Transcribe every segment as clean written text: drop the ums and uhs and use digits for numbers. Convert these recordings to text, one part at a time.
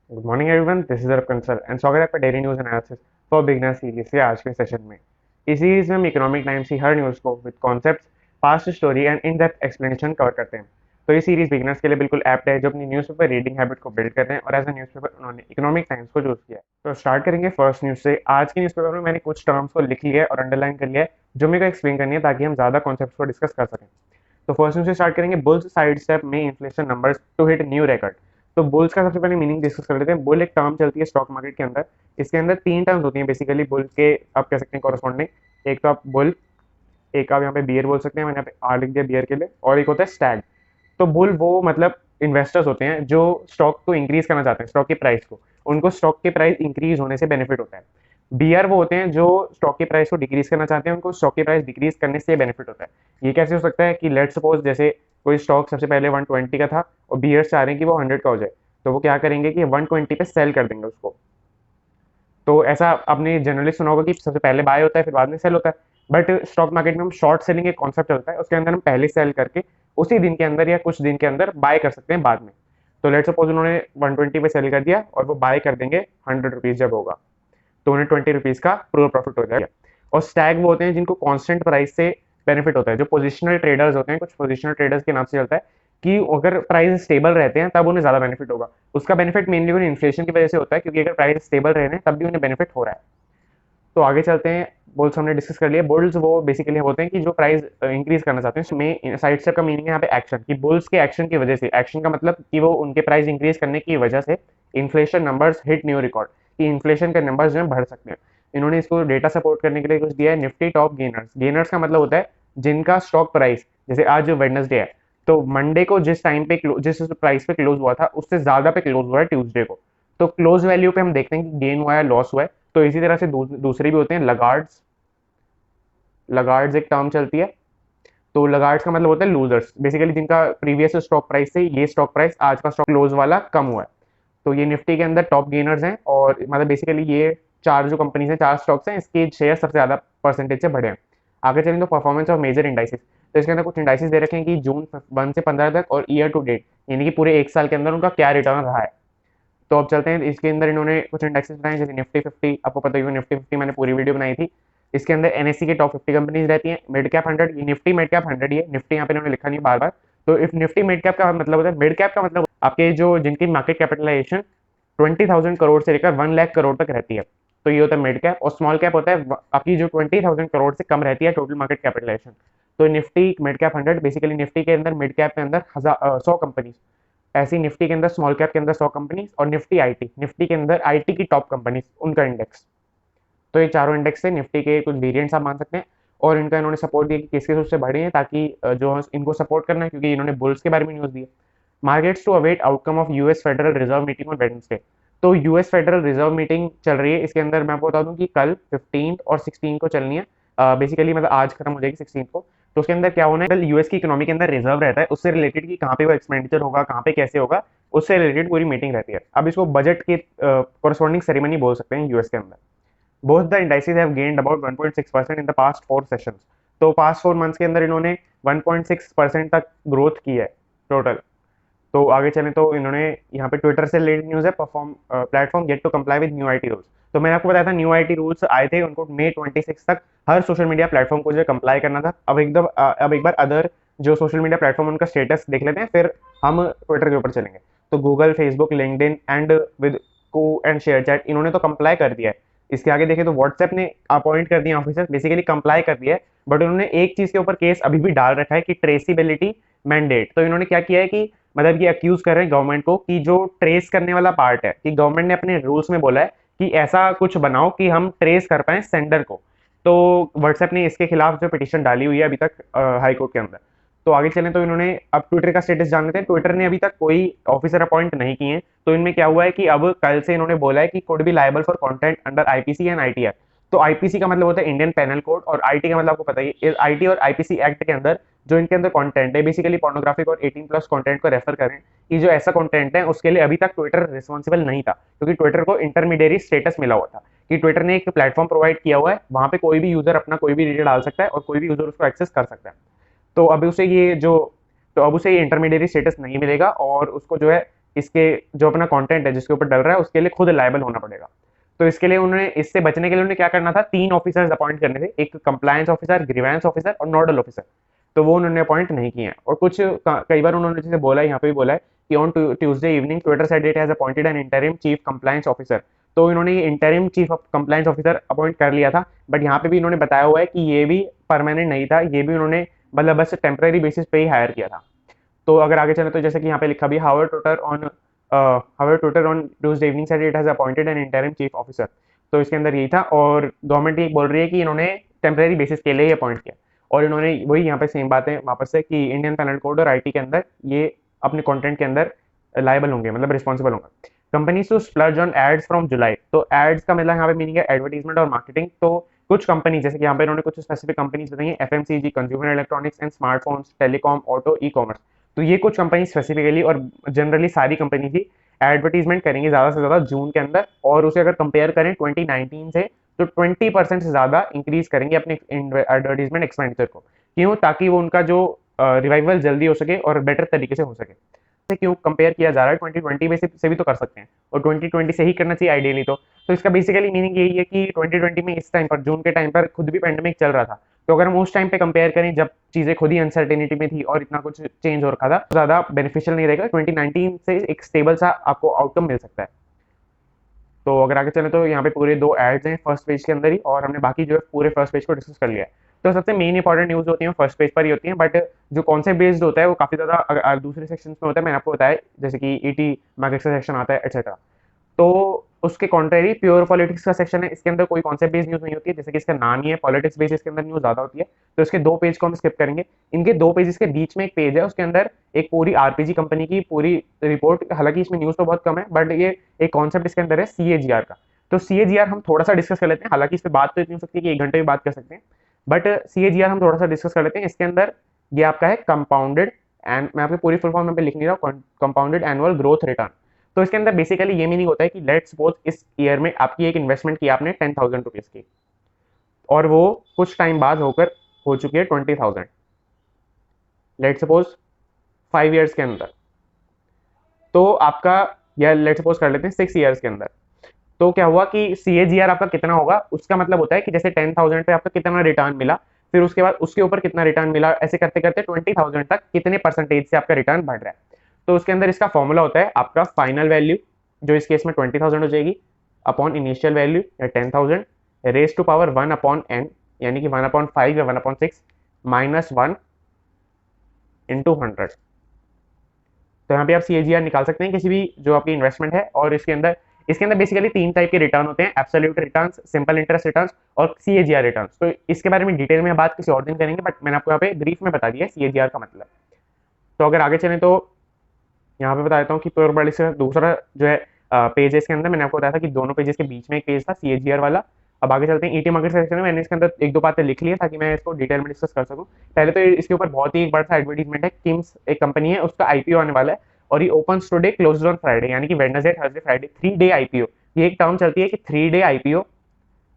Good morning everyone, this is Arvind sir and स्वागत है आपका daily news analysis for beginner series के आज के सेशन में। इस सीरीज में हम इकोनॉमिक टाइम्स की हर न्यूज़ को with concepts, past story and in depth explanation cover करते हैं। तो ये सीरीज बिगनर्स के लिए बिल्कुल एप्ट है जो अपनी न्यूज़पेपर रीडिंग हैबिट को बिल्ड करते हैं और एज अ न्यूज़पेपर उन्होंने इकोनॉमिक टाइम्स को चूज किया है। तो स्टार्ट करेंगे फर्स्ट न्यूज़ से। आज के न्यूज़पेपर में मैंने कुछ टर्म्स को लिख लिया है और अंडरलाइन कर लिया है जो मेरे को एक्सप्लेन करनी है ताकि हम ज़्यादा कॉन्सेप्ट्स को डिस्कस कर सकें। तो फर्स्ट न्यूज़ से स्टार्ट करेंगे। बुल्स साइड स्टेप में inflation numbers to hit new record. तो बुल्स का सबसे पहले मीनिंग डिस्कस कर लेते हैं। बुल एक टर्म चलती है स्टॉक मार्केट के अंदर। इसके अंदर तीन टर्म्स होती हैं बेसिकली बुल के, आप कह सकते हैं कॉरस्पॉन्डिंग। एक तो आप बुल, एक आप यहाँ पे बियर बोल सकते हैं, मैंने यहाँ पे आर लिख दिया बियर के लिए, और एक होता है स्टैग। तो बुल वो मतलब इन्वेस्टर्स होते हैं जो स्टॉक को इंक्रीज करना चाहते हैं, स्टॉक की प्राइस को। उनको स्टॉक के प्राइस इंक्रीज होने से बेनिफिट होता है। बीआर वो होते हैं जो स्टॉक की प्राइस को डिक्रीज करना चाहते हैं, उनको स्टॉक की प्राइस डिक्रीज करने से बेनिफिट होता है। ये कैसे हो सकता है कि लेट सपोज जैसे कोई स्टॉक सबसे पहले 120 का था और बीयर्स चाह रहे हैं कि वो 100 का हो जाए, तो वो क्या करेंगे कि 120 पे सेल कर देंगे उसको। तो ऐसा आपने जनरली सुना होगा कि सबसे पहले बाय होता है फिर बाद में सेल होता है। बट स्टॉक मार्केट में हम शॉर्ट सेलिंग एक कॉन्सेप्ट चलता है, उसके अंदर हम पहले सेल करके उसी दिन के अंदर या कुछ दिन के अंदर बाय कर सकते हैं बाद में। तो लेट सपोज उन्होंने 120 पे सेल कर दिया और वो बाय कर देंगे 100 रुपीज जब होगा, तो उन्हें 20 रुपीज का प्रोर प्रॉफिट हो जाएगा। और स्टैग वो होते हैं जिनको कांस्टेंट प्राइस से बेनिफिट होता है, जो पोजिशनल ट्रेडर्स होते हैं, कुछ पोजिशनल ट्रेडर्स के नाम से चलता है कि अगर प्राइस स्टेबल रहते हैं तब उन्हें ज्यादा बेनिफिट होगा। उसका बेनिफिट मेनली उन्हें इन्फ्लेशन की वजह से होता है, क्योंकि अगर प्राइस स्टेबल रहे हैं तब भी उन्हें बेनिफिट हो रहा है। तो आगे चलते हैं। बुल्स हमने डिस्कस कर लिया। बुल्स वो बेसिकली होते हैं कि जो प्राइस इंक्रीज करना चाहते हैं। इसमें साइड स्टेप का मीनिंग है यहाँ पे एक्शन, कि बुल्स के एक्शन की वजह से, एक्शन का मतलब कि वो उनके प्राइस इंक्रीज करने की वजह से inflation numbers hit new record, कि इन्फ्लेशन के नंबर्स जो है बढ़ सकते हैं। इन्होंने इसको डेटा सपोर्ट करने के लिए कुछ दिया है, निफ्टी टॉप गेनर्स। गेनर्स का मतलब होता है जिनका स्टॉक प्राइस, जैसे आज जो वेडनेसडे है, तो मंडे को जिस टाइम पे जिस प्राइस पे क्लोज हुआ था उससे ज्यादा पे क्लोज हुआ है ट्यूसडे को, तो क्लोज वैल्यू पे हम देखते हैं कि गेन हुआ है लॉस हुआ है। तो इसी तरह से दूसरे भी होते हैं लगार्ड्स। लगार्ड्स एक टर्म चलती है। तो लगार्ड्स का मतलब होता है लूजर्स, बेसिकली जिनका प्रीवियस स्टॉक प्राइस से ये स्टॉक प्राइस आज का स्टॉक क्लोज वाला कम हुआ है। तो ये निफ्टी के अंदर टॉप गेनर्स हैं, और मतलब बेसिकली ये चार जो कंपनीज हैं, चार स्टॉक्स हैं, इसके शेयर सबसे ज्यादा परसेंटेज से बढ़े हैं। आगे चलें तो परफॉर्मेंस ऑफ मेजर इंडाइसिस। तो इसके अंदर कुछ इंडाइसिस दे रखे हैं कि जून 1 से 15 तक और ईयर टू डेट, यानी कि पूरे एक साल के अंदर उनका क्या रिटर्न रहा है। तो अब चलते हैं इसके अंदर। इन्होंने कुछ इंडेक्सेस बनाए जैसे निफ्टी 50, आपको पता ही है निफ्टी 50 मैंने पूरी वीडियो बनाई थी। इसके अंदर एनएससी के टॉप 50 कंपनीज रहती हैं। मिड कैप 100, ये निफ्टी मिड कैप 100 ही है, निफ्टी यहाँ पे इन्होंने लिखा नहीं बार बार। तो इफ निफ्टी मिड कैप का मतलब होता है, मिड कैप का मतलब आपके जो जिनकी मार्केट कैपिटलाइजेशन 20,000 करोड़ से लेकर 1 लाख करोड़ तक रहती है, तो ये होता है मिड कैप। और स्मॉल कैप होता है आपकी जो 20,000 करोड़ से कम रहती है टोटल मार्केट कैपिटलाइजेशन। तो Nifty mid cap 100, basically Nifty के अंदर मिड कैप के अंदर 100 कंपनीज, ऐसी निफ्टी के अंदर स्मॉल कैप के अंदर 100 कंपनीज, और निफ्टी आईटी, निफ्टी के अंदर आईटी की टॉप कंपनीज उनका इंडेक्स। तो ये चारों इंडेक्स से निफ्टी के कुछ वेरिएंट्स आप मान सकते हैं। और इनका इन्होंने सपोर्ट दिया कि किस किस उससे बढ़े हैं, ताकि जो इनको सपोर्ट करना है, क्योंकि इन्होंने बुल्स के बारे में न्यूज़ दी है। Markets to await outcome of US federal reserve meeting on Wednesday. तो यूएस फेडरल रिजर्व मीटिंग चल रही है, इसके अंदर मैं आपको बता दूं कि कल 15 और 16 को चलनी है। बेसिकली मतलब आज खत्म हो जाएगी 16 को। तो उसके अंदर क्या होना है, कल यूएस की इकोनॉमी के अंदर रिजर्व रहता है, उससे रिलेटेड कि कहाँ पे वो एक्सपेंडिचर होगा, कहाँ पे कैसे होगा, उससे रिलेटेड पूरी मीटिंग रहती है। अब इसको बजट के कोरस्पॉन्डिंग सेरेमनी बोल सकते हैं यूएस के अंदर। Both the indices have gained about 1.6% in the past 4 sessions. तो पास्ट 4 मंथ्स के अंदर इन्होंने 1.6% तक ग्रोथ की है टोटल। तो आगे चलें तो इन्होंने यहाँ पे ट्विटर से रिलेटेड न्यूज़ है, perform platform get to comply with new IT rules. तो मैंने आपको बताया था न्यू आईटी रूल्स आए थे, उनको मई 26 तक हर सोशल मीडिया प्लेटफॉर्म को जो कंप्लाई करना था। अब एक बार अदर जो सोशल मीडिया प्लेटफॉर्म उनका स्टेटस देख लेते हैं, फिर हम ट्विटर के ऊपर चलेंगे। तो Google, Facebook, LinkedIn and with को एंड शेयर चैट, इन्होंने तो कंप्लाई कर दिया है। इसके आगे देखें तो व्हाट्सएप ने अपॉइंट कर दिया ऑफिसर, बेसिकली कंप्लाई कर दिया है। बट उन्होंने एक चीज के ऊपर केस अभी भी डाल रखा है कि ट्रेसिबिलिटी मैंडेट। तो इन्होंने क्या किया है कि मतलब ये अक्यूज कर रहे हैं गवर्नमेंट को कि जो ट्रेस करने वाला पार्ट है, कि गवर्नमेंट ने अपने रूल्स में बोला है कि ऐसा कुछ बनाओ कि हम ट्रेस कर पाए सेंडर को। तो व्हाट्सएप ने इसके खिलाफ जो पिटीशन डाली हुई है अभी तक हाई कोर्ट के अंदर। तो आगे चलें तो इन्होंने अब ट्विटर का स्टेटस जान लेते हैं। ट्विटर ने अभी तक कोई ऑफिसर अपॉइंट नहीं किए हैं। तो इनमें क्या हुआ है कि अब कल से इन्होंने बोला है कि could be liable for content under IPC and ITR. तो आईपीसी का मतलब होता है इंडियन पेनल कोड, और आईटी का मतलब आपको पता ही है, आईटी और आईपीसी एक्ट के अंदर जो इनके अंदर कंटेंट है, बेसिकली पोर्नोग्राफिक और 18+ कंटेंट को रेफर करें, कि जो ऐसा कंटेंट है उसके लिए अभी तक ट्विटर रिस्पॉन्सिबल नहीं था, क्योंकि ट्विटर को इंटरमीडिएरी स्टेटस मिला हुआ था कि ट्विटर ने एक प्लेटफॉर्म प्रोवाइड किया हुआ है, वहां पे कोई भी यूजर अपना कोई भी डिटेल डाल सकता है और कोई भी यूजर उसको एक्सेस कर सकता है। तो अभी उसे ये जो तो अब उसे ये इंटरमीडिएरी स्टेटस नहीं मिलेगा, और उसको जो है इसके जो अपना कंटेंट है जिसके ऊपर डल रहा है उसके लिए खुद लायबल होना पड़ेगा। तो इसके लिए उन्होंने, इससे बचने के लिए उन्हें क्या करना था, 3 ऑफिसर्स अपॉइंट करने थे, एक कंप्लायंस ऑफिसर, ग्रीवेंस ऑफिसर और नोडल ऑफिसर। तो वो उन्होंने अपॉइंट नहीं किए हैं। और कुछ कई बार उन्होंने जैसे बोला है, यहाँ पे भी बोला है कि on Tuesday evening Twitter said it has appointed an interim chief compliance officer. तो इन्होंने ये interim chief compliance officer appoint कर लिया था, बट यहाँ पे भी इन्होंने बताया हुआ है कि ये भी परमानेंट नहीं था, ये भी उन्होंने मतलब बस टेम्पररी बेसिस पे ही हायर किया था। तो अगर आगे चले तो जैसे कि यहाँ पे लिखा भी, however Twitter on Tuesday evening said it has appointed an interim chief officer. तो इसके अंदर यही था, और गवर्नमेंट ये बोल रही है कि इन्होंने टेम्पररी बेसिस के लिए ही अपॉइंट किया। और इन्होंने वही यहाँ पे सेम बात है वापस से कि इंडियन पैनल कोड और आईटी के अंदर ये अपने कंटेंट के अंदर लायबल होंगे, मतलब रिस्पॉन्सिबल होंगे। Companies to splurge on ads from July. तो एड्स का मतलब यहाँ पे मीनिंग है एडवर्टीजमेंट और मार्केटिंग। तो कुछ कंपनी, जैसे कि यहाँ पे इन्होंने कुछ स्पेसिफिक कंपनीज बताई हैं, FMCG, consumer electronics and smartphones, telecom, auto, e commerce. तो ये कुछ कंपनी स्पेसिफिकली और जनरली सारी कंपनी ही एडवर्टीजमेंट करेंगे ज़्यादा से ज़्यादा जून के अंदर, और उसे अगर कंपेयर करें 2019 से तो 20% से ज़्यादा इंक्रीज करेंगे अपने एडवर्टीजमेंट एक्सपेंडिचर को। क्यों? ताकि वो उनका जो रिवाइवल जल्दी हो सके और बेटर तरीके से हो सके। क्यों कंपेयर किया जा रहा है 2020 में से भी तो कर सकते हैं, और 2020 से ही करना चाहिए आइडियली। तो इसका बेसिकली मीनिंग यही है कि 2020 में इस टाइम पर, जून के टाइम पर खुद भी पेंडेमिक चल रहा था, तो अगर हम उस टाइम पे कंपेयर करें जब चीज़ें खुद ही अनसर्टेनिटी में थी और इतना कुछ चेंज हो रखा था, तो ज़्यादा बेनिफिशियल नहीं रहेगा। 2019 से एक स्टेबल सा आपको आउटकम मिल सकता है। तो अगर आगे चले तो यहाँ पे पूरे 2 एड्स हैं फर्स्ट पेज के अंदर ही, और हमने बाकी जो है पूरे फर्स्ट पेज को डिस्कस कर लिया है। तो सबसे मेन इंपॉर्टेंट न्यूज़ होती है फर्स्ट पेज पर ही होती है, बट जो कॉन्सेप्ट बेस्ड होता है वो काफ़ी ज़्यादा दूसरे सेक्शन में होता है। मैंने आपको बताया जैसे कि ईटी मार्केट का सेक्शन आता है एक्सेट्रा। तो उसके कॉन्ट्रेरी प्योर पॉलिटिक्स का सेक्शन है, इसके अंदर कोई कॉन्सेप्ट बेस्ड न्यूज़ नहीं होती है, जैसे कि इसका नाम ही है पॉलिटिक्स बेस्ड, इसके अंदर न्यूज़ ज़्यादा होती है। तो इसके 2 पेज को हम स्किप करेंगे। इनके 2 पेजेस के बीच में एक पेज है, उसके अंदर एक पूरी आरपीजी कंपनी की पूरी रिपोर्ट, हालांकि इसमें न्यूज़ तो बहुत कम है, बट ये एक कॉन्सेप्ट इसके अंदर है सीएजीआर का। तो सीएजीआर हम थोड़ा सा डिस्कस कर लेते हैं, हालांकि इस पर बात तो इतनी हो सकती है कि 1 घंटे में बात कर सकते हैं, बट सीएजीआर हम थोड़ा सा डिस्कस कर लेते हैं। इसके अंदर ये आपका है कंपाउंडेड, एंड मैं आपको पूरी फुल फॉर्म में लिख नहीं रहा हूँ, कंपाउंडेड एनुअल ग्रोथ रिटर्न। तो इसके अंदर बेसिकली ये मीनिंग होता है कि लेट्स सपोज इस ईयर में आपकी एक इन्वेस्टमेंट की आपने 10,000 रुपीज की, और वो कुछ टाइम बाद होकर हो चुकी है 20,000, लेट्स सपोज 5 ईयर्स के अंदर। तो आपका, या लेट्स सपोज कर लेते हैं 6 ईयर्स के अंदर, तो क्या हुआ कि सीएजीआर आपका कितना होगा, उसका मतलब होता है कि जैसे 10,000 पे आपका कितना रिटर्न मिला, फिर उसके बाद उसके ऊपर कितना रिटर्न मिला, ऐसे करते करते 20,000 तक कितने परसेंटेज से आपका रिटर्न बढ़ रहा है। तो उसके अंदर इसका फॉर्मूला होता है आपका फाइनल वैल्यू, जो इस केस में 20,000 हो जाएगी, अपॉन इनिशियल वैल्यू या 10,000 raise to power 1 upon n, यानी कि 1/5 या 1/6 माइनस 1 इंटू 100। तो यहाँ पे आप सीएजीआर निकाल सकते हैं किसी भी जो आपकी इन्वेस्टमेंट है, और इसके अंदर बेसिकली 3 टाइप के रिटर्न होते हैं, absolute returns, simple interest returns और सीएजीआर रिटर्न्स। तो इसके बारे में डिटेल में बात किसी और दिन करेंगे, बट मैंने आपको यहाँ पे ब्रीफ में बता दिया है सीएजीआर का मतलब। तो अगर आगे चलें तो यहाँ पे बता देता हूँ कि प्योर पॉलिटिक्स का दूसरा जो है पेज है, इसके अंदर मैंने आपको बताया था कि दोनों पेजेस के बीच में एक पेज था सीएजीआर वाला। अब आगे चलते हैं ईटी मार्केट सेक्शन में, मैंने इसके अंदर 1-2 बातें लिख ली है ताकि मैं इसको डिटेल में डिस्कस कर सकूँ। पहले तो इसके ऊपर बहुत ही एक बड़ा सा एडवर्टीजमेंट है, किम्स एक कंपनी है, उसका आईपीओ आने वाला है, और ये open today closed on Friday, यानी कि Wednesday, Thursday, Friday, 3 day IPO. ये एक टर्म चलती है कि 3 डे आईपीओ।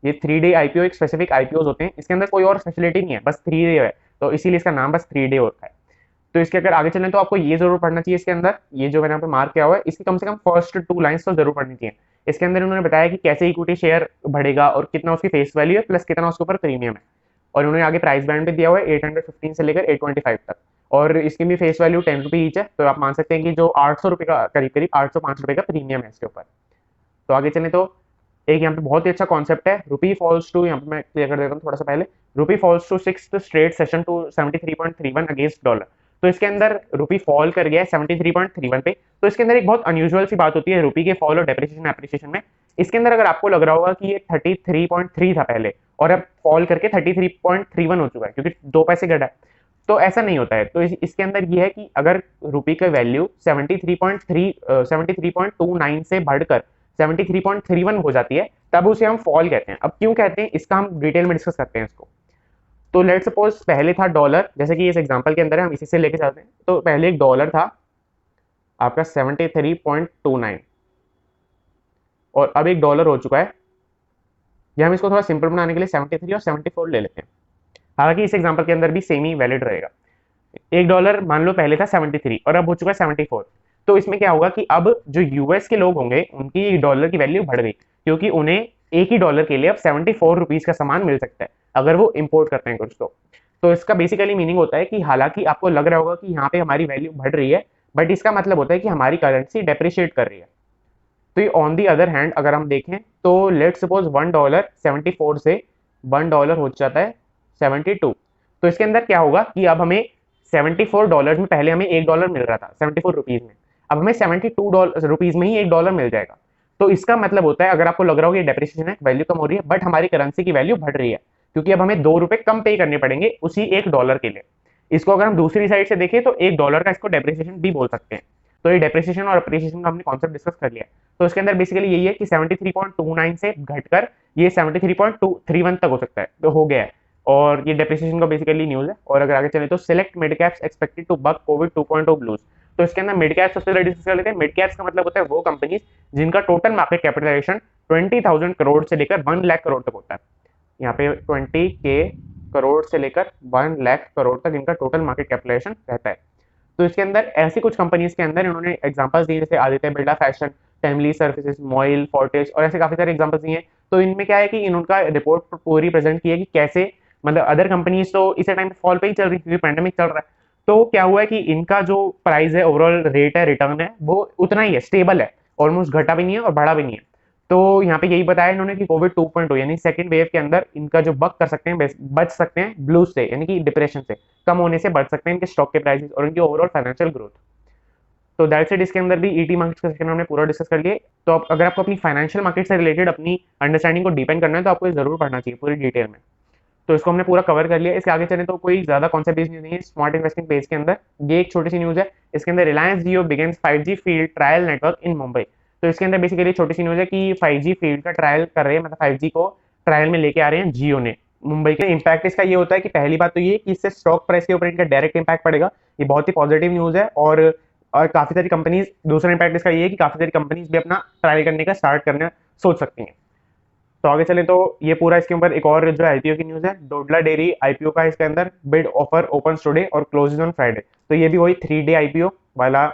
ये 3 डे आईपीओ एक स्पेसिफिक आईपीओ होते हैं, इसके अंदर कोई और फैसिलिटी नहीं है, बस 3 डे है, तो इसीलिए इसका नाम बस 3 डे होता है। तो इसके अगर आगे चलें तो आपको ये जरूर पढ़ना चाहिए इसके अंदर, ये जो मैंने यहाँ पे मार्क किया हुआ है, इसकी कम से कम फर्स्ट 2 लाइंस तो जरूर पढ़नी चाहिए। इसके अंदर उन्होंने बताया कि कैसे इक्विटी शेयर बढ़ेगा और कितना उसकी फेस वैल्यू है, प्लस कितना उसके ऊपर प्रीमियम है, और उन्होंने आगे प्राइस बैंड भी दिया हुआ है 815 से लेकर 825 तक, और इसकी भी फेस वैल्यू 10 रुपये ईच है। तो आप मान सकते हैं कि जो 800 रुपये का करीब करीब 805 रुपये का प्रीमियम है इसके ऊपर। तो आगे चलें तो एक यहाँ पे बहुत ही अच्छा कॉन्सेप्ट है, रुपी फॉल्स टू, यहाँ पे मैं क्लियर कर देता हूँ थोड़ा सा पहले, rupee falls to 6th straight session to 73.31 against dollar. तो इसके अंदर रुपी फॉल कर गया है 73.31 पे। तो इसके अंदर एक बहुत अनयूजुअल सी बात होती है रुपी के फॉल और डेप्रिसिएशन एप्रिसिएशन में। इसके अंदर अगर आपको लग रहा होगा कि ये 33.3 था पहले, और अब फॉल करके 33.31 हो चुका है क्योंकि 2 पैसे घटा है, तो ऐसा नहीं होता है। तो इसके अंदर ये है कि अगर रुपी का वैल्यू 73.29 से बढ़कर 73.31 हो जाती है, तब उसे हम फॉल कहते हैं। अब क्यों कहते हैं इसका हम डिटेल में डिस्कस करते हैं इसको। तो लेट सपोज पहले था डॉलर, जैसे कि इस एग्जांपल के अंदर है, हम इसी से लेके चलते हैं। तो पहले एक डॉलर था आपका 73.29, और अब एक डॉलर हो चुका है, या हम इसको थोड़ा सिंपल बनाने के लिए 73 और 74 ले लेते हैं, हालांकि इस एग्जांपल के अंदर भी सेम ही वैलिड रहेगा। एक डॉलर मान लो पहले था 73 और अब हो चुका है 74, तो इसमें क्या होगा कि अब जो यूएस के लोग होंगे उनकी डॉलर की वैल्यू बढ़ गई, क्योंकि उन्हें एक ही डॉलर के लिए अब 74 रुपीज का सामान मिल सकता है अगर वो इम्पोर्ट करते हैं कुछ। तो इसका बेसिकली मीनिंग होता है कि हालांकि आपको लग रहा होगा कि यहाँ पे हमारी वैल्यू बढ़ रही है, बट इसका मतलब होता है कि हमारी करेंसी डेप्रिशिएट कर रही है। तो ये ऑन दी अदर हैंड अगर हम देखें तो लेट सपोज $1 74 से $1 हो जाता है 72। तो इसके अंदर क्या होगा कि अब हमें $74 में, पहले हमें $1 मिल रहा था 74 रुपीज में, अब हमें $72 में ही $1 मिल जाएगा। तो इसका मतलब होता है, अगर आपको लग रहा हो कि डेप्रिसिएशन है, वैल्यू कम हो रही है, बट हमारी करेंसी की वैल्यू बढ़ रही है, क्योंकि अब हमें ₹2 कम पे करने पड़ेंगे उसी $1 के लिए। इसको अगर हम दूसरी साइड से देखें तो $1 का इसको डेप्रिसिएशन भी बोल सकते हैं। तो ये डेप्रिसिएशन और अप्रिसिएशन का हमने कॉन्सेप्ट डिस्कस कर लिया। तो इसके अंदर बेसिकली यही है कि 73.29 से घटकर ये 73.231 तक हो सकता है, तो हो गया है। और ये डेप्रिसिएशन का बेसिकली न्यूज है। और अगर आगे चले तो select mid caps expected to buck Covid 2.0 blues. तो इसके अंदर मिड कैप्स सबसे पहले डिस्कस कर लेते हैं। मिड कैप्स का मतलब होता है वो कंपनीज जिनका टोटल मार्केट कैपिटलाइजेशन 20,000 करोड़ से लेकर 1 लाख करोड़ तक होता है। यहाँ पे 20K करोड़ से लेकर 1 लाख करोड़ तक इनका टोटल मार्केट कैपिटलाइजेशन रहता है। तो इसके अंदर ऐसी कुछ कंपनीज के अंदर इन्होंने एग्जांपल्स दिए, जैसे आदित्य बिरला फैशन, टेमली सर्विसेज, मॉइल, फोर्टिस और ऐसे काफी सारे एग्जांपल्स दिए हैं। तो इनमें क्या है कि इनका रिपोर्ट पूरी प्रेजेंट की है कि कैसे, मतलब अदर कंपनीज तो इसी टाइम पे फॉल पे ही चल रही क्योंकि पैंडेमिक चल रहा है। तो क्या हुआ है कि इनका जो प्राइस है, ओवरऑल रेट है, रिटर्न है, वो उतना ही है, स्टेबल है, ऑलमोस्ट घटा भी नहीं है और बढ़ा भी नहीं है। तो यहाँ पे यही बताया इन्होंने कि कोविड 2.0 यानी सेकंड वेव के अंदर इनका जो बक कर सकते हैं, बच सकते हैं ब्लूज से, यानी कि डिप्रेशन से कम होने से बच सकते हैं इनके स्टॉक के प्राइसेस और इनकी ओवरऑल फाइनेंशियल ग्रोथ। तो दैट्स इट। इसके अंदर भी ईटी मार्केट्स का सेक्शन हमने पूरा डिस्कस कर लिए। तो अगर आपको अपनी फाइनेंशियल मार्केट से रिलेटेड अपनी अंडरस्टैंडिंग को डीपेंड करना है तो आपको ये जरूर पढ़ना चाहिए पूरी डिटेल में। तो इसको हमने पूरा कवर कर लिया। इसके आगे चले तो कोई ज्यादा कॉन्सेप्ट बेस्ड न्यूज नहीं है स्मार्ट इन्वेस्टिंग पेज के अंदर। ये एक छोटी सी न्यूज है। इसके अंदर Reliance Jio begins 5G field trial network in Mumbai. तो इसके अंदर बेसिकली छोटी सी न्यूज है कि 5G फील्ड का ट्रायल कर रहे हैं, मतलब 5G को ट्रायल में लेके आ रहे हैं जियो ने मुंबई के। इम्पैक्ट इसका ये होता है कि पहली बात तो ये कि इससे स्टॉक प्राइस के ऊपर इनका डायरेक्ट इम्पैक्ट पड़ेगा, ये बहुत ही पॉजिटिव न्यूज है। और काफी सारी कंपनीज, दूसरा इम्पैक्ट इसका ये है कि काफी सारी कंपनीज भी अपना ट्रायल करने का स्टार्ट करना सोच सकती हैं। तो आगे चले तो ये पूरा इसके ऊपर एक और जो आईपीओ की न्यूज है, डोडला डेयरी आईपीओ का इसके अंदर बिड ऑफर ओपन टुडे और क्लोजेज ऑन फ्राइडे। तो ये भी वही 3 डे आईपीओ वाला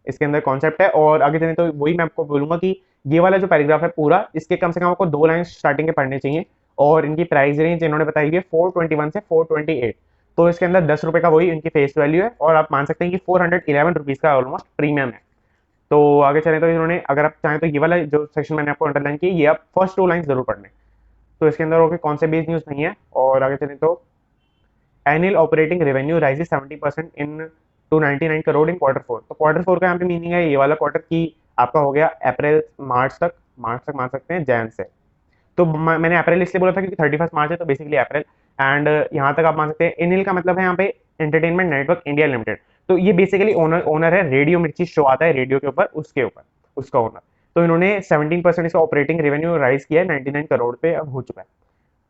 इसके अंदर कॉन्सेप्ट है। और आगे चले तो वही मैं आपको बोलूंगा कि ये वाला जो पैराग्राफ है पूरा, इसके कम से कम आपको 2 लाइन स्टार्टिंग के पढ़ने चाहिए। और इनकी प्राइस रेंज इन्होंने बताई है 421 से 428। तो इसके अंदर ₹10 का वही इनकी फेस वैल्यू है और आप मान सकते हैं कि 411 रुपीज का ऑलमोस्ट प्रीमियम है। तो आगे चले तो इन्होंने, अगर आप चाहें तो ये वाला जो सेक्शन मैंने आपको अंडरलाइन किया, ये आप फर्स्ट 2 लाइन जरूर पढ़ने। तो इसके अंदर और कौन से बेस्ड न्यूज नहीं है। और आगे चले तो एनुअल ऑपरेटिंग रेवेन्यू राइजेस 70% इन 299 करोड़ इन Q4। तो Q4 का यहाँ पे मीनिंग है ये वाला क्वार्टर की आपका हो गया अप्रैल मार्च तक मान सकते हैं, जैन से। तो मैंने अप्रैल इसलिए बोला था क्योंकि 31 मार्च है, तो बेसिकली अप्रैल। एंड यहाँ तक आप मान सकते हैं एनिल का मतलब है यहाँ पे एंटरटेनमेंट नेटवर्क इंडिया लिमिटेड। तो ये बेसिकली ओनर है, रेडियो मिर्ची शो आता है रेडियो के ऊपर, उसके ऊपर उसका ओनर। तो इन्होंने 17% इसका ऑपरेटिंग रेवेन्यू राइज किया है, 99 करोड़ पे अब हो चुका है।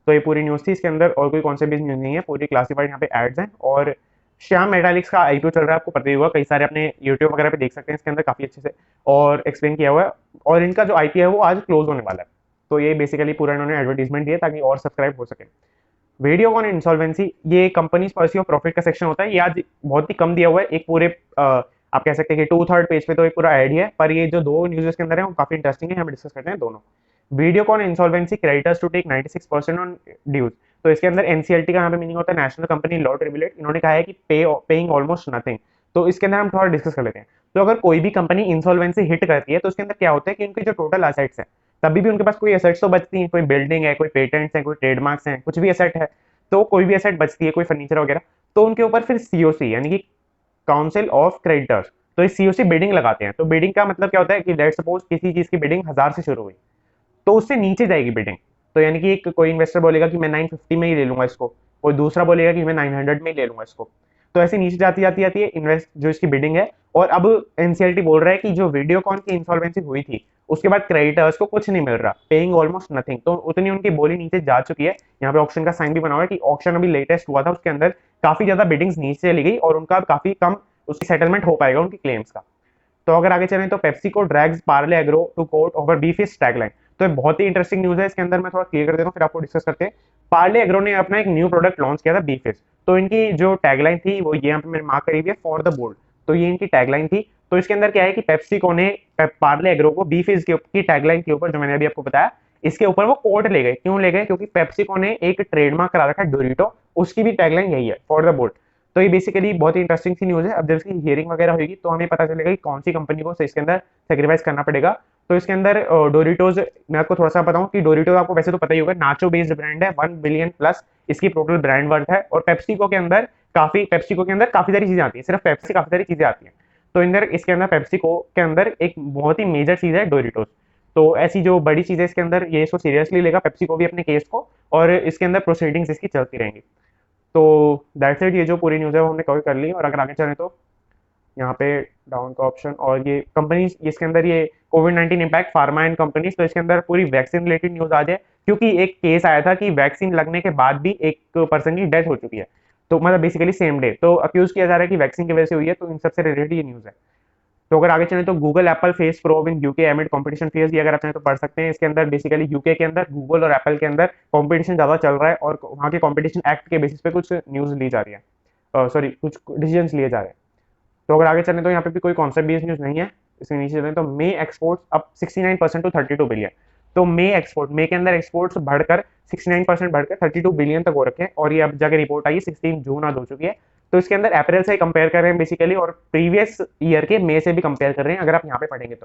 तो ये पूरी न्यूज थी। इसके अंदर और कोई कॉन्सेप्ट बेस्ड न्यूज नहीं है, पूरी क्लासिफाइड यहाँ पे एड्स हैं। और श्याम मेटालिक्स का आईपीओ चल रहा है, आपको पता ही होगा, कई सारे अपने यूट्यूब वगैरह पे देख सकते हैं, इसके अंदर काफी अच्छे से और एक्सप्लेन किया हुआ है। और इनका जो आईपीओ है वो आज क्लोज होने वाला है। तो ये बेसिकली पूरा इन्होंने एडवर्टीजमेंट दिया ताकि और सब्सक्राइब हो सके। वीडियोकॉन इंसॉल्वेंसी, ये कंपनीज पॉलिसी ऑफ प्रॉफिट का सेक्शन होता है। ये आज बहुत ही कम दिया हुआ है, एक पूरे आप कह सकते हैं कि 2/3 पेज पे तो एक पूरा ऐड ही है। पर ये जो 2 न्यूज़ के अंदर है वो काफी इंटरेस्टिंग है, हम डिस्कस करते हैं दोनों। Videocon insolvency creditors to take 96% on dues. तो इसके अंदर एनसीएलटी का यहाँ पे मीनिंग होता है नेशनल कंपनी लॉ ट्रिब्यूनल। इन्होंने कहा है कि पेइंग ऑलमोस्ट नथिंग। तो इसके अंदर हम थोड़ा डिस्कस कर लेते हैं। तो अगर कोई भी कंपनी इंसॉल्वेंसी हिट करती है तो उसके अंदर क्या होता है कि उनके जो टोटल एसेट्स है, तभी भी उनके पास कोई एसेट्स तो बचती हैं, कोई बिल्डिंग है, कोई पेटेंट्स है, कोई ट्रेडमार्क्स हैं, कुछ भी एसेट है, तो कोई भी एसेट बचती है, कोई फर्नीचर वगैरह, तो उनके ऊपर फिर सीओसी यानी कि काउंसिल ऑफ क्रेडिटर्स, तो इस सीओसी बिडिंग लगाते हैं। तो बिडिंग का मतलब क्या होता है कि लेट सपोज किसी चीज की बिडिंग 1000 से शुरू हुई, तो उससे नीचे जाएगी बिडिंग। तो यानी कि एक कोई इन्वेस्टर बोलेगा कि मैं 950 में ही ले लूंगा इसको, कोई दूसरा बोलेगा कि मैं 900 में ही ले लूंगा इसको। तो ऐसे नीचे जाती जाती जाती है इन्वेस्ट जो इसकी बिडिंग है। और अब एनसीएलटी बोल रहा है कि जो वीडियोकॉन की इंसॉल्वेंसी हुई थी उसके बाद क्रेडिटर्स को कुछ नहीं मिल रहा, पेइंग ऑलमोस्ट नथिंग। तो उतनी उनकी बोली नीचे जा चुकी है। यहाँ पे ऑक्शन का साइन भी बना हुआ है कि ऑक्शन अभी लेटेस्ट हुआ था, उसके अंदर काफी ज्यादा बिडिंग्स नीचे चली गई और उनका काफी कम उसकी सेटलमेंट हो पाएगा उनकी क्लेम्स का। तो अगर आगे चलें तो पेप्सी को drags Parle Agro to court over B Fizz tagline. तो ये बहुत ही इंटरेस्टिंग न्यूज है। इसके अंदर मैं थोड़ा क्लियर कर देता हूँ फिर आपको डिस्कस करते हैं। पार्ले एग्रो ने अपना एक न्यू प्रोडक्ट लॉन्च किया था बीफिश। तो इनकी जो टैगलाइन थी वो ये यहाँ पे मैंने मार्क करी हुई है, फॉर द बोल्ड। तो ये इनकी टैगलाइन थी। तो इसके अंदर क्या है कि पेप्सिको ने पार्ले एग्रो को बी फिज की टैगलाइन के ऊपर, जो मैंने अभी आपको बताया, इसके ऊपर वो कोर्ट ले गए। क्यों ले गए? क्योंकि पेप्सिको ने एक ट्रेडमार्क करा रखा है डोरिटो, उसकी भी टैगलाइन यही है, फॉर द बोट। तो ये बेसिकली बहुत ही इंटरेस्टिंग सी न्यूज़ है। अब जब इसकी हियरिंग वगैरह होगी तो हमें पता चलेगा कि कौन सी कंपनी को इसके अंदर सेक्रीफाइस करना पड़ेगा। तो इसके अंदर डोरिटोज, मैं आपको थोड़ा सा बताऊं कि डोरिटोज आपको वैसे तो पता ही होगा, नाचो बेस्ड ब्रांड है, 1 बिलियन प्लस इसकी टोटल ब्रांड वर्थ है। और पेप्सिको के अंदर काफी सारी चीजें आती है, सिर्फ पेप्सी काफी सारी चीजें आती हैं। तो इंदर इसके अंदर पेप्सिको के अंदर एक बहुत ही मेजर चीज है डोरिटोज। तो ऐसी जो बड़ी चीज है इसके अंदर, ये इसको सीरियसली लेगा पेप्सिको भी अपने केस को, और इसके अंदर प्रोसीडिंग्स इसकी चलती रहेंगी। तो दैट्स इट, ये जो पूरी न्यूज़ है वो हमने कवर कर ली। और अगर आगे चलें तो यहाँ पे डाउन का ऑप्शन, और ये कंपनीज, इसके अंदर ये कोविड-19 इम्पैक्ट फार्मा एंड कंपनीज, तो इसके अंदर पूरी वैक्सीन रिलेटेड न्यूज़ आ जाए, क्योंकि एक केस आया था कि वैक्सीन लगने के बाद भी एक पर्सन की डेथ हो चुकी है। तो मतलब बेसिकली सेम डे, तो अक्यूज किया जा रहा है कि वैक्सीन की वजह से हुई है। तो इन सबसे रिलेटेड ये न्यूज़ है। तो अगर आगे चलें तो Google Apple face probe in UK एमिड competition face, ये अगर आप चाहें तो पढ़ सकते हैं। इसके अंदर बेसिकली यूके के अंदर गूगल और एप्पल के अंदर कंपटीशन ज़्यादा चल रहा है, और वहाँ के कंपटीशन एक्ट के बेसिस पे कुछ न्यूज़ ली जा रही है, सॉरी कुछ डिसीजंस लिए जा रहे हैं। तो अगर आगे चलें तो यहाँ पे भी कोई कॉन्सेप्ट बेस्ड न्यूज़ नहीं है। इसके नीचे चलें तो मे एक्सपोर्ट्स अप 69% टू 32 बिलियन। तो मे के अंदर एक्सपोर्ट्स बढ़कर 69% बढ़कर 32 बिलियन तक हो रखे हैं, और ये अब जाके रिपोर्ट आई 16 जून आज हो चुकी है। तो इसके अंदर अप्रैल से कंपेयर कर रहे हैं बेसिकली, और प्रीवियस ईयर के मई से भी कंपेयर कर रहे हैं, अगर आप यहाँ पे पढ़ेंगे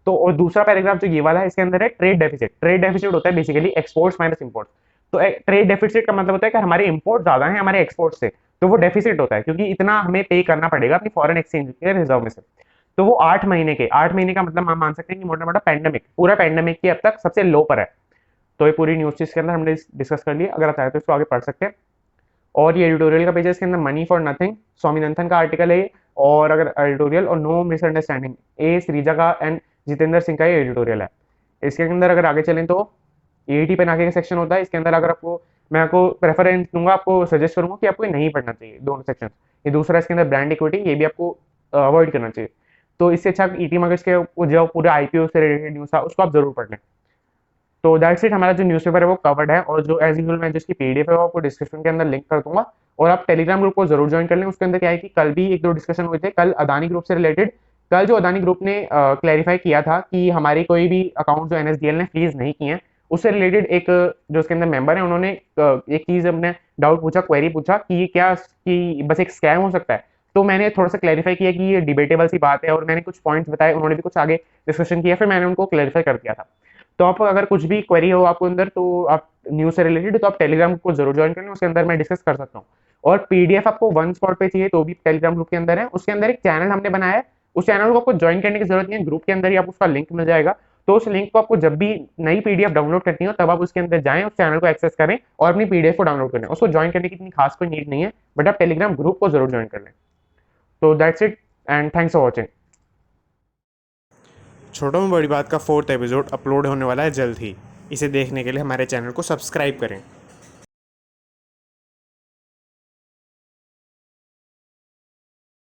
तो और दूसरा पैराग्राफ जो ये वाला है, इसके अंदर है ट्रेड डेफिसिट। ट्रेड डेफिसिट होता है बेसिकली एक्सपोर्ट्स माइनस इंपोर्ट्स। तो ट्रेड डेफिसिट का मतलब होता है कि हमारे इंपोर्ट ज्यादा है हमारे एक्सपोर्ट से, तो वो डेफिसिट होता है, क्योंकि इतना हमें पे करना पड़ेगा अपनी फॉरेन एक्सचेंज के रिजर्व में से। तो वो 8 महीने का मतलब हम मान सकते हैं कि मोटा मोटा पैंडेमिक, पूरा पैंडेमिक की अब तक सबसे लो पर है। तो ये पूरी न्यूज इसके अंदर हमने डिस्कस कर लिया। अगर आप चाहें तो इसको आगे पढ़ सकते हैं। और ये एडिटोरियल का पेज है, इसके अंदर मनी फॉर नथिंग स्वामीनाथन का आर्टिकल है ये। और अगर एडिटोरियल और नो मिसअंडरस्टैंडिंग, ए श्रीजा का एंड जितेंद्र सिंह का ये एडिटोरियल है। इसके अंदर अगर आगे चलें तो एटी पे आगे का सेक्शन होता है। इसके अंदर अगर आपको, मैं आपको प्रेफरेंस दूंगा, आपको सजेस्ट करूंगा कि आपको ये नहीं पढ़ना चाहिए दोनों सेक्शन। ये दूसरा इसके अंदर ब्रांड इक्विटी, ये भी आपको अवॉइड करना चाहिए। तो इससे अच्छा ईटी मगज के जो पूरा आईपीओ से रिलेटेड न्यूज़ था उसको आप जरूर पढ़ लें। तो दैट्स इट, हमारा जो न्यूज़पेपर है वो कवर्ड है। और जो एज यूजुअल मैं जिसकी पीडीएफ है वो आपको डिस्क्रिप्शन के अंदर लिंक कर दूंगा। और आप टेलीग्राम ग्रुप को जरूर ज्वाइन कर लें। उसके अंदर क्या है कि कल भी एक दो डिस्कशन हुए थे, कल अदानी ग्रुप से रिलेटेड। कल जो अदानी ग्रुप ने क्लैरिफाई किया था कि हमारी कोई भी अकाउंट जो एनएसडीएल ने फ्रीज नहीं किए हैं, उससे रिलेटेड एक जो उसके अंदर मेंबर है उन्होंने एक चीज अपने डाउट पूछा, क्वेरी पूछा कि ये क्या कि बस एक स्कैम हो सकता है। तो मैंने थोड़ा सा क्लैरिफाई किया कि ये डिबेटेबल सी बात है, और मैंने कुछ पॉइंट्स बताए, उन्होंने भी कुछ आगे डिस्कशन किया, फिर मैंने उनको क्लैरिफाई कर दिया था। तो आप अगर कुछ भी क्वेरी हो आपको अंदर, तो आप न्यूज से रिलेटेड, तो आप टेलीग्राम को जरूर ज्वाइन करें, उसके अंदर मैं डिस्कस कर सकता हूँ। और पीडीएफ आपको वन स्पॉट पे चाहिए तो भी टेलीग्राम ग्रुप के अंदर है। उसके अंदर एक चैनल हमने बनाया है, उस चैनल को आपको ज्वाइन करने की जरूरत नहीं है, ग्रुप के अंदर ही आप उसका लिंक मिल जाएगा। तो उस लिंक को आपको जब भी नई पीडीएफ डाउनलोड करनी हो तब आप उसके अंदर जाएं, उस चैनल को एक्सेस करें और अपनी पीडीएफ को डाउनलोड करें। उसको ज्वाइन करने की इतनी खास कोई नीड नहीं है, बट आप टेलीग्राम ग्रुप को जरूर ज्वाइन कर लें। तो that's it and thanks for watching. छोटों में बड़ी बात का 4th एपिसोड अपलोड होने वाला है जल्द ही। इसे देखने के लिए हमारे चैनल को सब्सक्राइब करें।